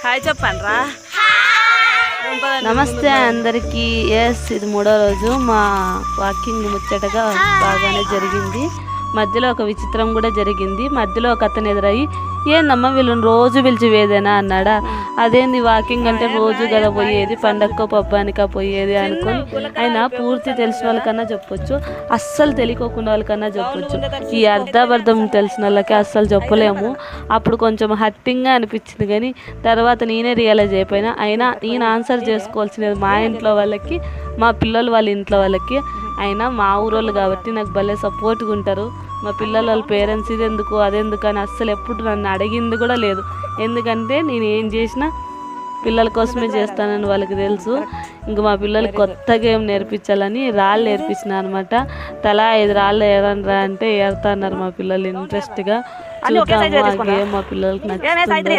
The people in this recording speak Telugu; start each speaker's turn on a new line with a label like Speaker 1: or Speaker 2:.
Speaker 1: హాయ్ చెప్పండి రా.
Speaker 2: నమస్తే అందరికీ. ఇది 3వ రోజు. మా వాకింగ్ ముచ్చటగా బాగానే జరిగింది. మధ్యలో ఒక విచిత్రం కూడా జరిగింది. మధ్యలో ఒక అతను ఎదురయ్యి, ఏందమ్మా వీళ్ళని రోజు పిలిచి వేదేనా అన్నాడా. అదేంది వాకింగ్ అంటే రోజు కదా పోయేది, పండక్కో పబ్బానికా పోయేది అనుకుని ఆయన పూర్తి తెలిసిన వాళ్ళకన్నా చెప్పొచ్చు, అస్సలు తెలియకోకుండా వాళ్ళకన్నా చెప్పొచ్చు. ఈ అర్ధాబర్ధం తెలిసిన వాళ్ళకి అస్సలు చెప్పలేము. అప్పుడు కొంచెం హట్టింగ్గా అనిపించింది, కానీ తర్వాత నేనే రియలైజ్ అయిపోయినా. అయినా నేను ఆన్సర్ చేసుకోవాల్సినది మా ఇంట్లో వాళ్ళకి, మా పిల్లలు వాళ్ళ ఇంట్లో వాళ్ళకి. అయినా మా ఊరోళ్ళు కాబట్టి నాకు భలే సపోర్ట్గా ఉంటారు. మా పిల్లల వాళ్ళ పేరెంట్స్ ఇది ఎందుకు అదెందుకు అని అస్సలు ఎప్పుడు నన్ను అడిగింది కూడా లేదు. ఎందుకంటే నేను ఏం చేసినా పిల్లల కోసమే చేస్తానని వాళ్ళకి తెలుసు. ఇంక మా పిల్లలకి కొత్త గేమ్ నేర్పించాలని రాళ్ళు నేర్పించిన అనమాట. తలా 5 రాళ్ళు ఏరనరా అంటే ఏరుతా అన్నారు మా పిల్లలు ఇంట్రెస్ట్గా. చూద్దాము ఆ గేమ్ మా పిల్లలకి నచ్చుతుందో